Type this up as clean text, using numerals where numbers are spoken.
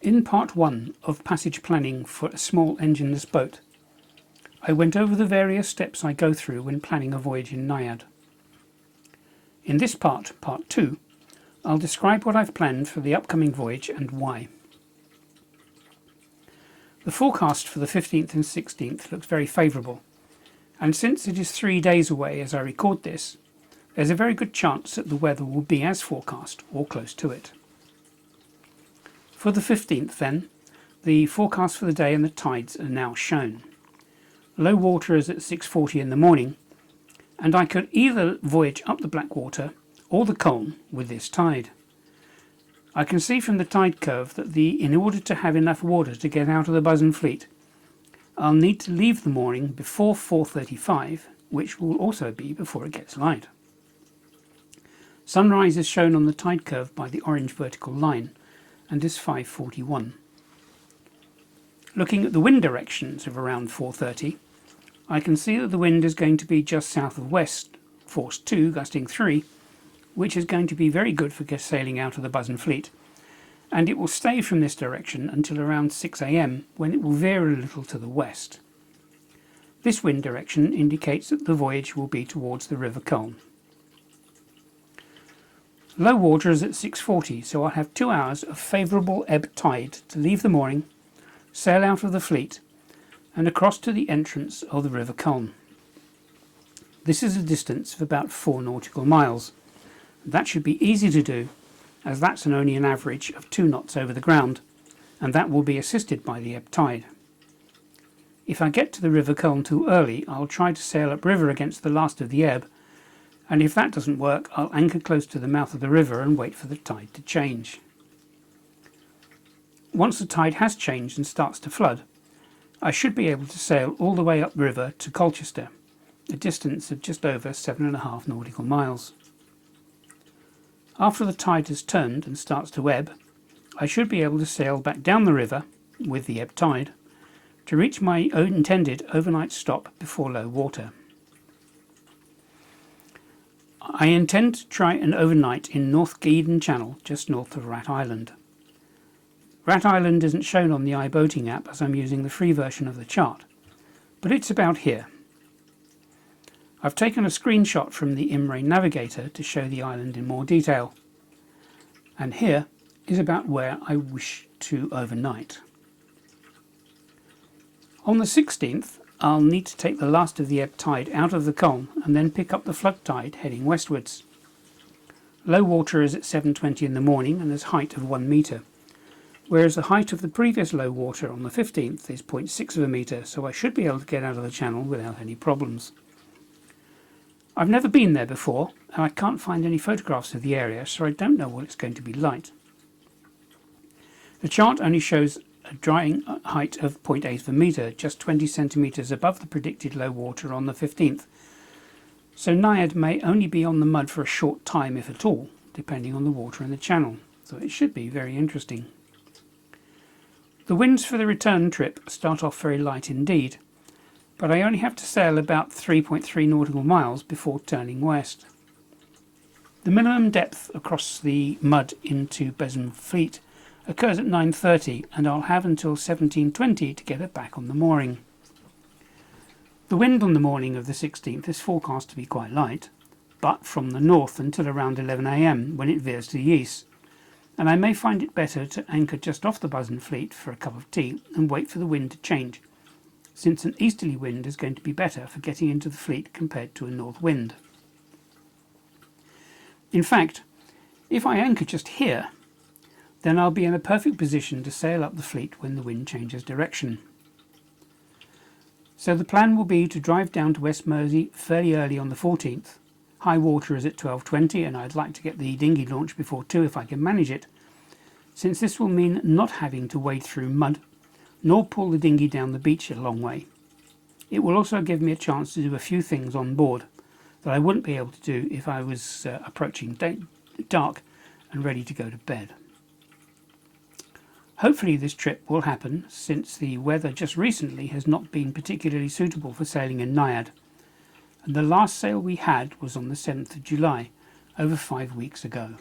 In part 1 of passage planning for a small engineless boat, I went over the various steps I go through when planning a voyage in Naiad. In this part 2, I'll describe what I've planned for the upcoming voyage and why. The forecast for the 15th and 16th looks very favourable, and since it is 3 days away as I record this, there's a very good chance that the weather will be as forecast or close to it. For the 15th then, the forecast for the day and the tides are now shown. Low water is at 6:40 in the morning, and I could either voyage up the Blackwater or the Colne with this tide. I can see from the tide curve that in order to have enough water to get out of the Bosun Fleet, I'll need to leave the mooring before 4:35, which will also be before it gets light. Sunrise is shown on the tide curve by the orange vertical line, and is 5:41. Looking at the wind directions of around 4:30, I can see that the wind is going to be just south of west, force 2, gusting 3, which is going to be very good for sailing out of the Bosun Fleet, and it will stay from this direction until around 6 AM, when it will veer a little to the west. This wind direction indicates that the voyage will be towards the River Colne. Low water is at 6:40, so I'll have 2 hours of favourable ebb tide to leave the mooring, sail out of the fleet, and across to the entrance of the River Colne. This is a distance of about 4 nautical miles. That should be easy to do, as that's only an average of 2 knots over the ground, and that will be assisted by the ebb tide. If I get to the River Colne too early, I'll try to sail upriver against the last of the ebb, and if that doesn't work, I'll anchor close to the mouth of the river and wait for the tide to change. Once the tide has changed and starts to flood, I should be able to sail all the way upriver to Colchester, a distance of just over 7.5 nautical miles. After the tide has turned and starts to ebb, I should be able to sail back down the river, with the ebb tide, to reach my intended overnight stop before low water. I intend to try an overnight in North Gaydon Channel, just north of Rat Island. Rat Island isn't shown on the iBoating app as I'm using the free version of the chart, but it's about here. I've taken a screenshot from the IMRAIN navigator to show the island in more detail, and here is about where I wish to overnight. On the 16th, I'll need to take the last of the ebb tide out of the Colne and then pick up the flood tide heading westwards. Low water is at 7:20 in the morning and has height of 1 metre, whereas the height of the previous low water on the 15th is 0.6 of a metre, so I should be able to get out of the channel without any problems. I've never been there before, and I can't find any photographs of the area, so I don't know what it's going to be like. The chart only shows a drying height of 0.8 of a metre, just 20 centimetres above the predicted low water on the 15th, so Naiad may only be on the mud for a short time, if at all, depending on the water in the channel, so it should be very interesting. The winds for the return trip start off very light indeed, but I only have to sail about 3.3 nautical miles before turning west. The minimum depth across the mud into Bosun Fleet occurs at 9:30, and I'll have until 17:20 to get it back on the mooring. The wind on the morning of the 16th is forecast to be quite light, but from the north until around 11 AM, when it veers to the east, and I may find it better to anchor just off the Bosun Fleet for a cup of tea and wait for the wind to change, since an easterly wind is going to be better for getting into the fleet compared to a north wind. In fact, if I anchor just here, then I'll be in a perfect position to sail up the fleet when the wind changes direction. So the plan will be to drive down to West Mersey fairly early on the 14th. High water is at 12:20, and I'd like to get the dinghy launched before 2 if I can manage it, since this will mean not having to wade through mud, nor pull the dinghy down the beach a long way. It will also give me a chance to do a few things on board that I wouldn't be able to do if I was approaching dark and ready to go to bed. Hopefully this trip will happen, since the weather just recently has not been particularly suitable for sailing in Naiad, and the last sail we had was on the 7th of July, over 5 weeks ago.